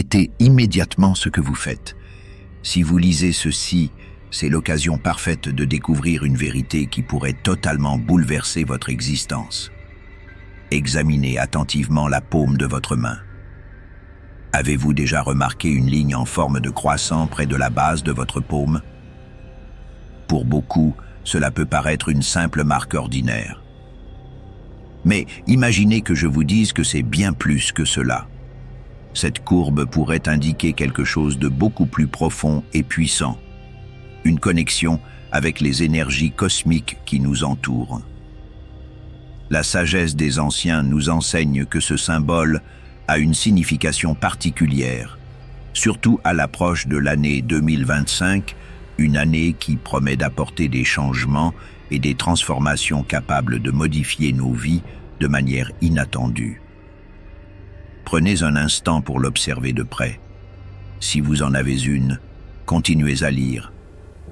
Arrêtez immédiatement ce que vous faites. Si vous lisez ceci, c'est l'occasion parfaite de découvrir une vérité qui pourrait totalement bouleverser votre existence. Examinez attentivement la paume de votre main. Avez-vous déjà remarqué une ligne en forme de croissant près de la base de votre paume? Pour beaucoup, cela peut paraître une simple marque ordinaire. Mais imaginez que je vous dise que c'est bien plus que cela. Cette courbe pourrait indiquer quelque chose de beaucoup plus profond et puissant. Une connexion avec les énergies cosmiques qui nous entourent. La sagesse des anciens nous enseigne que ce symbole a une signification particulière, surtout à l'approche de l'année 2025, une année qui promet d'apporter des changements et des transformations capables de modifier nos vies de manière inattendue. Prenez un instant pour l'observer de près. Si vous en avez une, continuez à lire,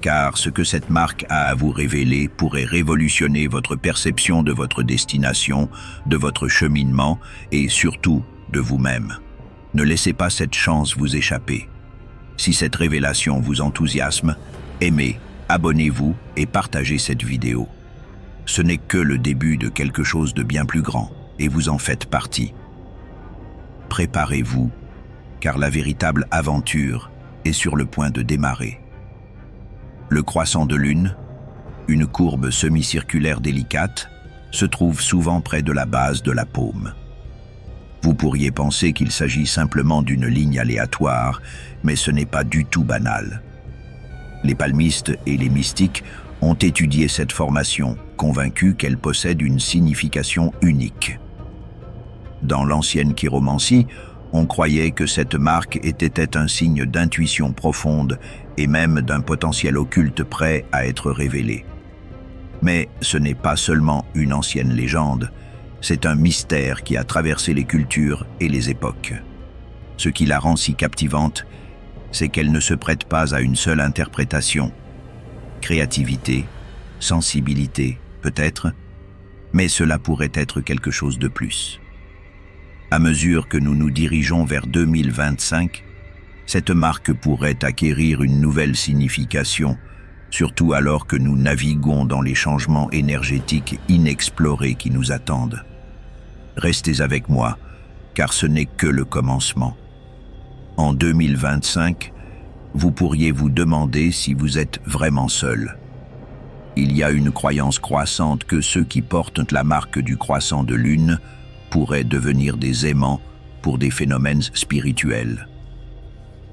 car ce que cette marque a à vous révéler pourrait révolutionner votre perception de votre destination, de votre cheminement et surtout de vous-même. Ne laissez pas cette chance vous échapper. Si cette révélation vous enthousiasme, aimez, abonnez-vous et partagez cette vidéo. Ce n'est que le début de quelque chose de bien plus grand, et vous en faites partie. Préparez-vous, car la véritable aventure est sur le point de démarrer. Le croissant de lune, une courbe semi-circulaire délicate, se trouve souvent près de la base de la paume. Vous pourriez penser qu'il s'agit simplement d'une ligne aléatoire, mais ce n'est pas du tout banal. Les palmistes et les mystiques ont étudié cette formation, convaincus qu'elle possède une signification unique. Dans l'ancienne chiromancie, on croyait que cette marque était un signe d'intuition profonde et même d'un potentiel occulte prêt à être révélé. Mais ce n'est pas seulement une ancienne légende, c'est un mystère qui a traversé les cultures et les époques. Ce qui la rend si captivante, c'est qu'elle ne se prête pas à une seule interprétation. Créativité, sensibilité, peut-être, mais cela pourrait être quelque chose de plus. À mesure que nous nous dirigeons vers 2025, cette marque pourrait acquérir une nouvelle signification, surtout alors que nous naviguons dans les changements énergétiques inexplorés qui nous attendent. Restez avec moi, car ce n'est que le commencement. En 2025, vous pourriez vous demander si vous êtes vraiment seul. Il y a une croyance croissante que ceux qui portent la marque du croissant de lune pourraient devenir des aimants pour des phénomènes spirituels.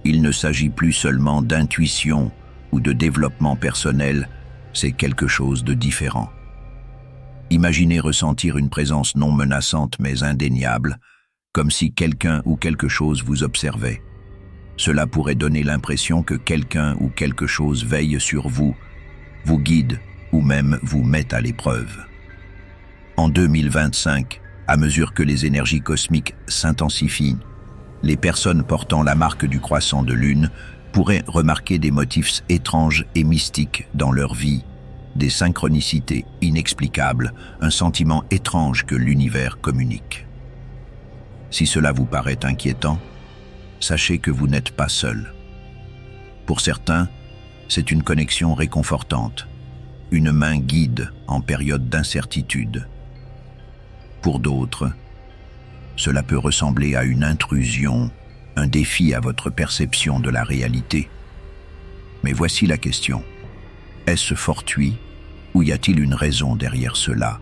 Il ne s'agit plus seulement d'intuition ou de développement personnel, c'est quelque chose de différent. Imaginez ressentir une présence non menaçante mais indéniable, comme si quelqu'un ou quelque chose vous observait. Cela pourrait donner l'impression que quelqu'un ou quelque chose veille sur vous, vous guide ou même vous met à l'épreuve. En 2025, à mesure que les énergies cosmiques s'intensifient, les personnes portant la marque du croissant de lune pourraient remarquer des motifs étranges et mystiques dans leur vie, des synchronicités inexplicables, un sentiment étrange que l'univers communique. Si cela vous paraît inquiétant, sachez que vous n'êtes pas seul. Pour certains, c'est une connexion réconfortante, une main guide en période d'incertitude. Pour d'autres, cela peut ressembler à une intrusion, un défi à votre perception de la réalité. Mais voici la question. Est-ce fortuit ou y a-t-il une raison derrière cela?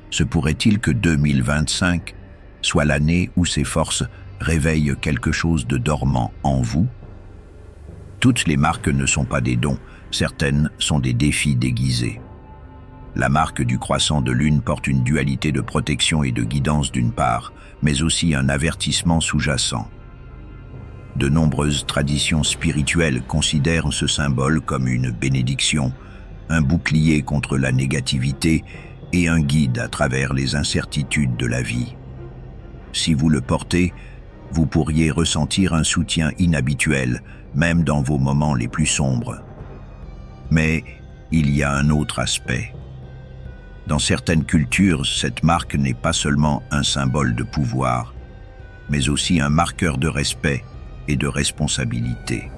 Se pourrait-il que 2025 soit l'année où ces forces réveillent quelque chose de dormant en vous? Toutes les marques ne sont pas des dons, certaines sont des défis déguisés. La marque du croissant de lune porte une dualité de protection et de guidance d'une part, mais aussi un avertissement sous-jacent. De nombreuses traditions spirituelles considèrent ce symbole comme une bénédiction, un bouclier contre la négativité et un guide à travers les incertitudes de la vie. Si vous le portez, vous pourriez ressentir un soutien inhabituel, même dans vos moments les plus sombres. Mais il y a un autre aspect. Dans certaines cultures, cette marque n'est pas seulement un symbole de pouvoir, mais aussi un marqueur de respect et de responsabilité.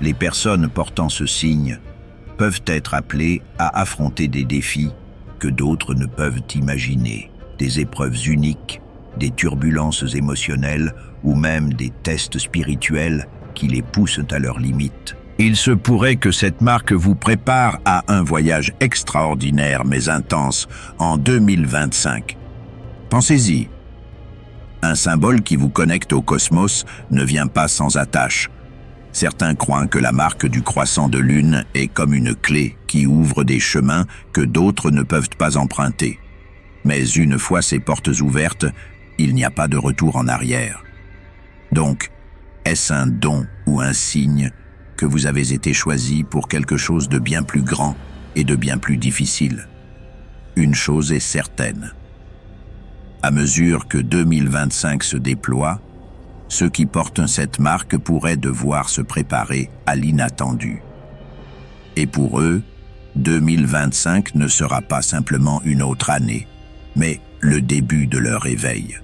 Les personnes portant ce signe peuvent être appelées à affronter des défis que d'autres ne peuvent imaginer, des épreuves uniques, des turbulences émotionnelles ou même des tests spirituels qui les poussent à leurs limites. Il se pourrait que cette marque vous prépare à un voyage extraordinaire mais intense en 2025. Pensez-y. Un symbole qui vous connecte au cosmos ne vient pas sans attache. Certains croient que la marque du croissant de lune est comme une clé qui ouvre des chemins que d'autres ne peuvent pas emprunter. Mais une fois ces portes ouvertes, il n'y a pas de retour en arrière. Donc, est-ce un don ou un signe que vous avez été choisi pour quelque chose de bien plus grand et de bien plus difficile? Une chose est certaine. À mesure que 2025 se déploie, ceux qui portent cette marque pourraient devoir se préparer à l'inattendu. Et pour eux, 2025 ne sera pas simplement une autre année, mais le début de leur éveil.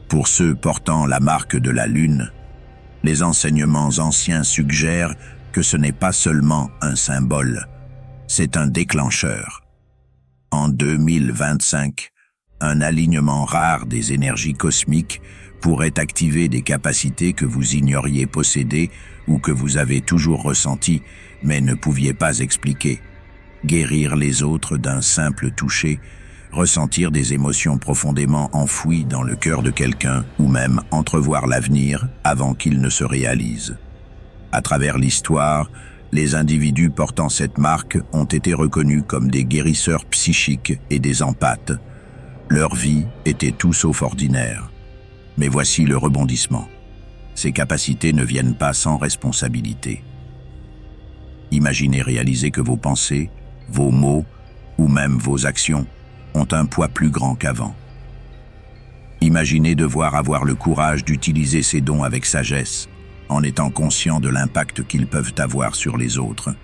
Pour ceux portant la marque de la Lune, les enseignements anciens suggèrent que ce n'est pas seulement un symbole, c'est un déclencheur. En 2025, un alignement rare des énergies cosmiques pourrait activer des capacités que vous ignoriez posséder ou que vous avez toujours ressenties mais ne pouviez pas expliquer. Guérir les autres d'un simple toucher, ressentir des émotions profondément enfouies dans le cœur de quelqu'un ou même entrevoir l'avenir avant qu'il ne se réalise. À travers l'histoire, les individus portant cette marque ont été reconnus comme des guérisseurs psychiques et des empathes. Leur vie était tout sauf ordinaire. Mais voici le rebondissement. Ces capacités ne viennent pas sans responsabilité. Imaginez réaliser que vos pensées, vos mots ou même vos actions ont un poids plus grand qu'avant. Imaginez devoir avoir le courage d'utiliser ces dons avec sagesse, en étant conscient de l'impact qu'ils peuvent avoir sur les autres.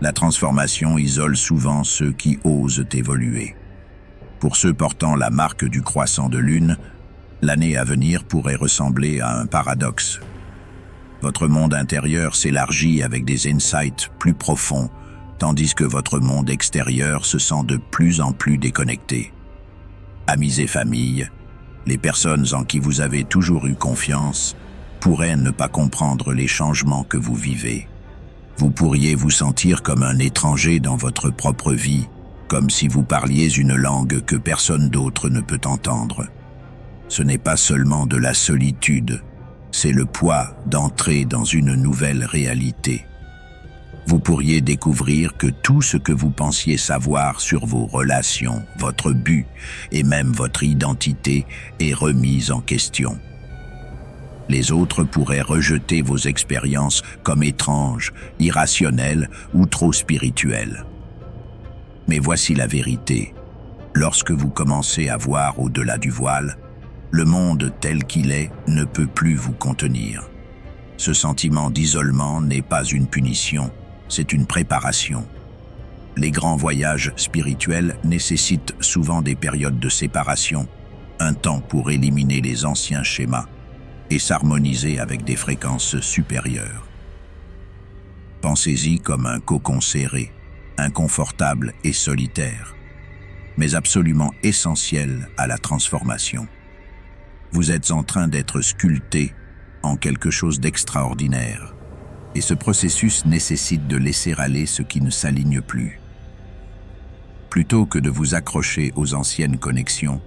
La transformation isole souvent ceux qui osent évoluer. Pour ceux portant la marque du croissant de lune, l'année à venir pourrait ressembler à un paradoxe. Votre monde intérieur s'élargit avec des insights plus profonds, tandis que votre monde extérieur se sent de plus en plus déconnecté. Amis et famille, les personnes en qui vous avez toujours eu confiance pourraient ne pas comprendre les changements que vous vivez. Vous pourriez vous sentir comme un étranger dans votre propre vie, comme si vous parliez une langue que personne d'autre ne peut entendre. Ce n'est pas seulement de la solitude, c'est le poids d'entrer dans une nouvelle réalité. Vous pourriez découvrir que tout ce que vous pensiez savoir sur vos relations, votre but et même votre identité est remis en question. Les autres pourraient rejeter vos expériences comme étranges, irrationnelles ou trop spirituelles. Mais voici la vérité. Lorsque vous commencez à voir au-delà du voile, le monde tel qu'il est ne peut plus vous contenir. Ce sentiment d'isolement n'est pas une punition, c'est une préparation. Les grands voyages spirituels nécessitent souvent des périodes de séparation, un temps pour éliminer les anciens schémas et s'harmoniser avec des fréquences supérieures. Pensez-y comme un cocon serré, inconfortable et solitaire, mais absolument essentiel à la transformation. Vous êtes en train d'être sculpté en quelque chose d'extraordinaire, et ce processus nécessite de laisser aller ce qui ne s'aligne plus. Plutôt que de vous accrocher aux anciennes connexions,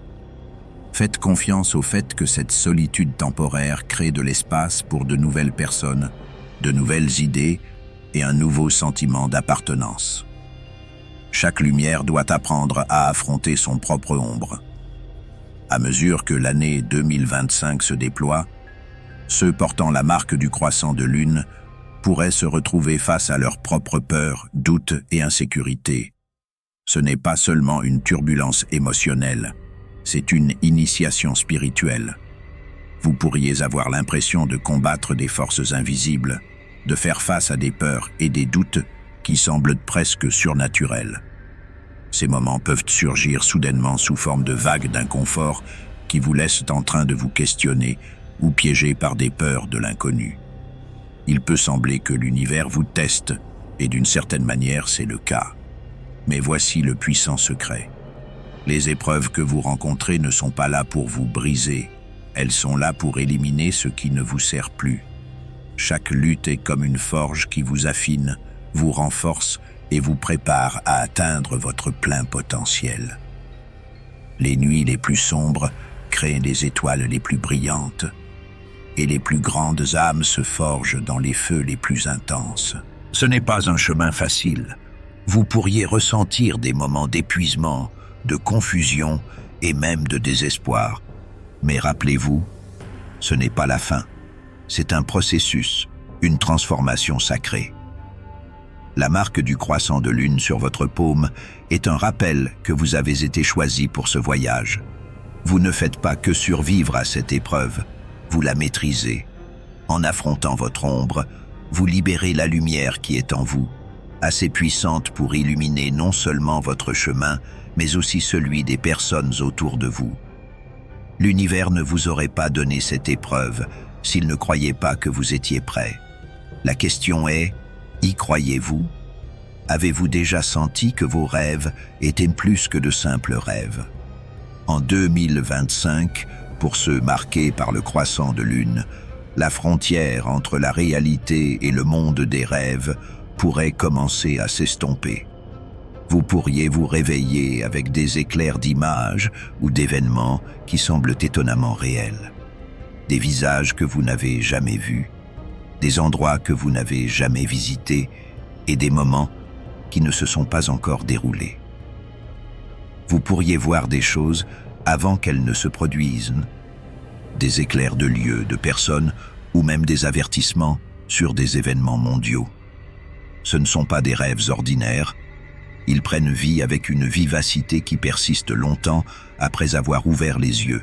faites confiance au fait que cette solitude temporaire crée de l'espace pour de nouvelles personnes, de nouvelles idées et un nouveau sentiment d'appartenance. Chaque lumière doit apprendre à affronter son propre ombre. À mesure que l'année 2025 se déploie, ceux portant la marque du croissant de lune pourraient se retrouver face à leurs propres peurs, doutes et insécurités. Ce n'est pas seulement une turbulence émotionnelle, c'est une initiation spirituelle. Vous pourriez avoir l'impression de combattre des forces invisibles, de faire face à des peurs et des doutes qui semblent presque surnaturels. Ces moments peuvent surgir soudainement sous forme de vagues d'inconfort qui vous laissent en train de vous questionner ou piégés par des peurs de l'inconnu. Il peut sembler que l'univers vous teste, et d'une certaine manière c'est le cas. Mais voici le puissant secret. Les épreuves que vous rencontrez ne sont pas là pour vous briser, elles sont là pour éliminer ce qui ne vous sert plus. Chaque lutte est comme une forge qui vous affine, vous renforce et vous prépare à atteindre votre plein potentiel. Les nuits les plus sombres créent les étoiles les plus brillantes, et les plus grandes âmes se forgent dans les feux les plus intenses. Ce n'est pas un chemin facile. Vous pourriez ressentir des moments d'épuisement, de confusion et même de désespoir. Mais rappelez-vous, ce n'est pas la fin. C'est un processus, une transformation sacrée. La marque du croissant de lune sur votre paume est un rappel que vous avez été choisi pour ce voyage. Vous ne faites pas que survivre à cette épreuve, vous la maîtrisez. En affrontant votre ombre, vous libérez la lumière qui est en vous, assez puissante pour illuminer non seulement votre chemin, mais aussi celui des personnes autour de vous. L'univers ne vous aurait pas donné cette épreuve s'il ne croyait pas que vous étiez prêt. La question est, y croyez-vous? Avez-vous déjà senti que vos rêves étaient plus que de simples rêves? En 2025, pour ceux marqués par le croissant de lune, la frontière entre la réalité et le monde des rêves pourrait commencer à s'estomper. Vous pourriez vous réveiller avec des éclairs d'images ou d'événements qui semblent étonnamment réels. Des visages que vous n'avez jamais vus, des endroits que vous n'avez jamais visités et des moments qui ne se sont pas encore déroulés. Vous pourriez voir des choses avant qu'elles ne se produisent, des éclairs de lieux, de personnes ou même des avertissements sur des événements mondiaux. Ce ne sont pas des rêves ordinaires, ils prennent vie avec une vivacité qui persiste longtemps après avoir ouvert les yeux,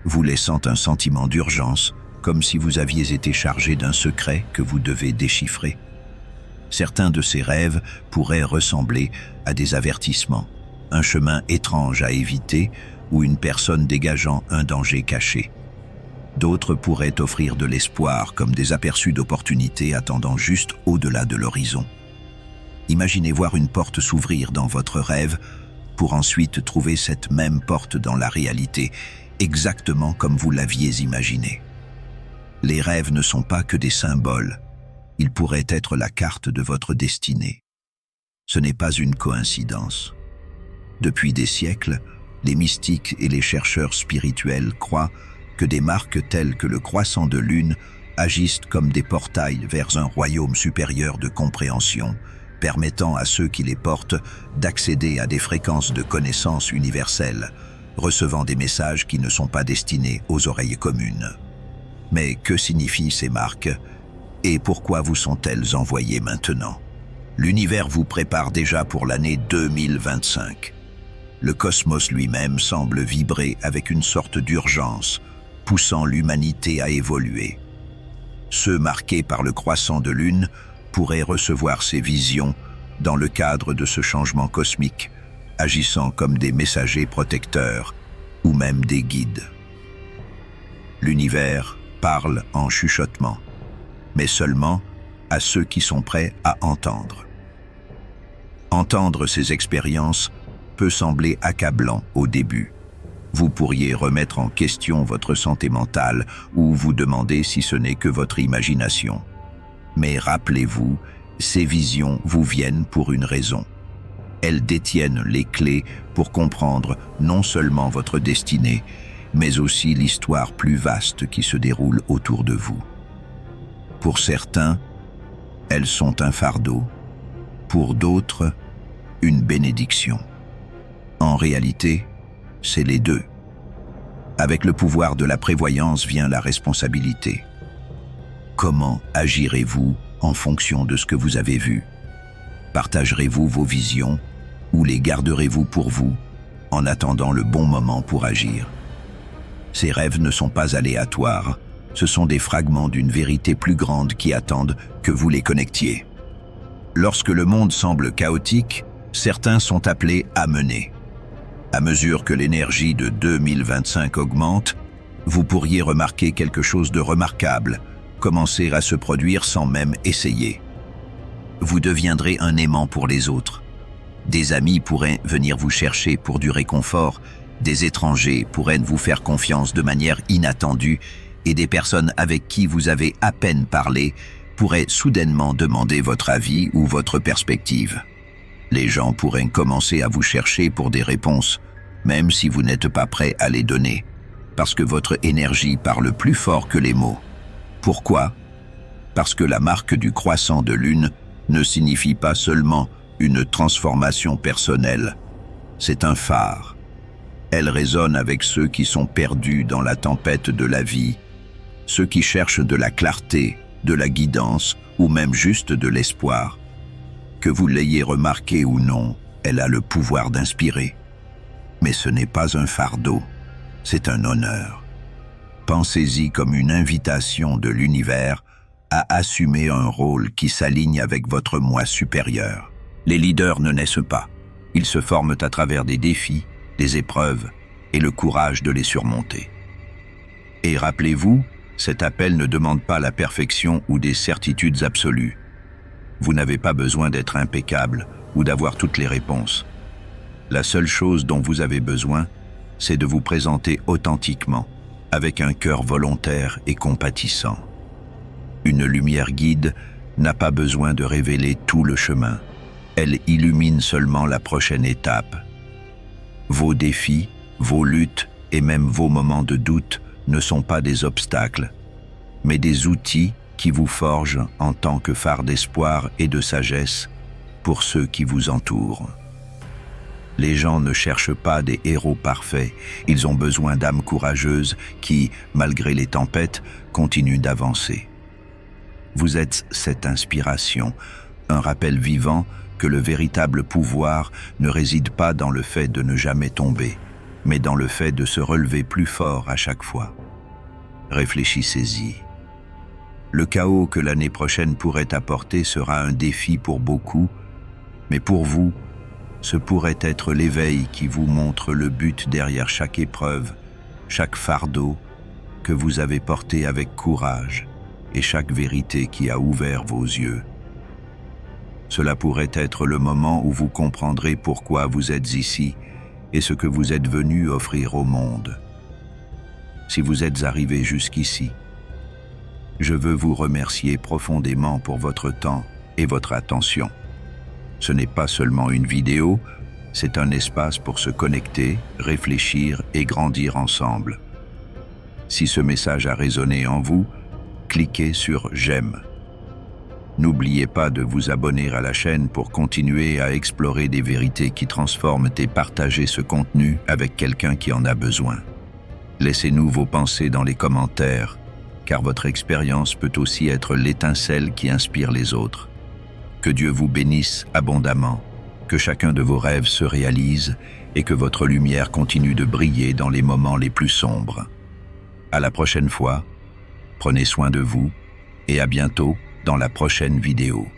vous laissant un sentiment d'urgence, comme si vous aviez été chargé d'un secret que vous devez déchiffrer. Certains de ces rêves pourraient ressembler à des avertissements, un chemin étrange à éviter ou une personne dégageant un danger caché. D'autres pourraient offrir de l'espoir comme des aperçus d'opportunités attendant juste au-delà de l'horizon. Imaginez voir une porte s'ouvrir dans votre rêve pour ensuite trouver cette même porte dans la réalité, exactement comme vous l'aviez imaginé. Les rêves ne sont pas que des symboles, ils pourraient être la carte de votre destinée. Ce n'est pas une coïncidence. Depuis des siècles, les mystiques et les chercheurs spirituels croient que des marques telles que le croissant de lune agissent comme des portails vers un royaume supérieur de compréhension, permettant à ceux qui les portent d'accéder à des fréquences de connaissances universelles, recevant des messages qui ne sont pas destinés aux oreilles communes. Mais que signifient ces marques et pourquoi vous sont-elles envoyées maintenant? L'univers vous prépare déjà pour l'année 2025. Le cosmos lui-même semble vibrer avec une sorte d'urgence, poussant l'humanité à évoluer. Ceux marqués par le croissant de lune pourraient recevoir ces visions dans le cadre de ce changement cosmique, agissant comme des messagers protecteurs ou même des guides. L'univers parle en chuchotement, mais seulement à ceux qui sont prêts à entendre. Entendre ces expériences peut sembler accablant au début. Vous pourriez remettre en question votre santé mentale ou vous demander si ce n'est que votre imagination. Mais rappelez-vous, ces visions vous viennent pour une raison. Elles détiennent les clés pour comprendre non seulement votre destinée, mais aussi l'histoire plus vaste qui se déroule autour de vous. Pour certains, elles sont un fardeau. Pour d'autres, une bénédiction. En réalité, c'est les deux. Avec le pouvoir de la prévoyance vient la responsabilité. Comment agirez-vous en fonction de ce que vous avez vu? Partagerez-vous vos visions ou les garderez-vous pour vous en attendant le bon moment pour agir? Ces rêves ne sont pas aléatoires, ce sont des fragments d'une vérité plus grande qui attendent que vous les connectiez. Lorsque le monde semble chaotique, certains sont appelés à mener. À mesure que l'énergie de 2025 augmente, vous pourriez remarquer quelque chose de remarquable, commencer à se produire sans même essayer. Vous deviendrez un aimant pour les autres. Des amis pourraient venir vous chercher pour du réconfort, des étrangers pourraient vous faire confiance de manière inattendue et des personnes avec qui vous avez à peine parlé pourraient soudainement demander votre avis ou votre perspective. Les gens pourraient commencer à vous chercher pour des réponses, même si vous n'êtes pas prêt à les donner, parce que votre énergie parle plus fort que les mots. Pourquoi? Parce que la marque du croissant de lune ne signifie pas seulement une transformation personnelle, c'est un phare. Elle résonne avec ceux qui sont perdus dans la tempête de la vie, ceux qui cherchent de la clarté, de la guidance ou même juste de l'espoir. Que vous l'ayez remarqué ou non, elle a le pouvoir d'inspirer. Mais ce n'est pas un fardeau, c'est un honneur. Pensez-y comme une invitation de l'univers à assumer un rôle qui s'aligne avec votre moi supérieur. Les leaders ne naissent pas, ils se forment à travers des défis, des épreuves et le courage de les surmonter. Et rappelez-vous, cet appel ne demande pas la perfection ou des certitudes absolues. Vous n'avez pas besoin d'être impeccable ou d'avoir toutes les réponses. La seule chose dont vous avez besoin, c'est de vous présenter authentiquement, avec un cœur volontaire et compatissant. Une lumière guide n'a pas besoin de révéler tout le chemin. Elle illumine seulement la prochaine étape. Vos défis, vos luttes et même vos moments de doute ne sont pas des obstacles, mais des outils qui vous forgent en tant que phare d'espoir et de sagesse pour ceux qui vous entourent. Les gens ne cherchent pas des héros parfaits, ils ont besoin d'âmes courageuses qui, malgré les tempêtes, continuent d'avancer. Vous êtes cette inspiration, un rappel vivant que le véritable pouvoir ne réside pas dans le fait de ne jamais tomber, mais dans le fait de se relever plus fort à chaque fois. Réfléchissez-y. Le chaos que l'année prochaine pourrait apporter sera un défi pour beaucoup, mais pour vous, ce pourrait être l'éveil qui vous montre le but derrière chaque épreuve, chaque fardeau que vous avez porté avec courage et chaque vérité qui a ouvert vos yeux. Cela pourrait être le moment où vous comprendrez pourquoi vous êtes ici et ce que vous êtes venu offrir au monde. Si vous êtes arrivé jusqu'ici, je veux vous remercier profondément pour votre temps et votre attention. Ce n'est pas seulement une vidéo, c'est un espace pour se connecter, réfléchir et grandir ensemble. Si ce message a résonné en vous, cliquez sur « J'aime ». N'oubliez pas de vous abonner à la chaîne pour continuer à explorer des vérités qui transforment et partager ce contenu avec quelqu'un qui en a besoin. Laissez-nous vos pensées dans les commentaires, car votre expérience peut aussi être l'étincelle qui inspire les autres. Que Dieu vous bénisse abondamment, que chacun de vos rêves se réalise et que votre lumière continue de briller dans les moments les plus sombres. À la prochaine fois, prenez soin de vous et à bientôt dans la prochaine vidéo.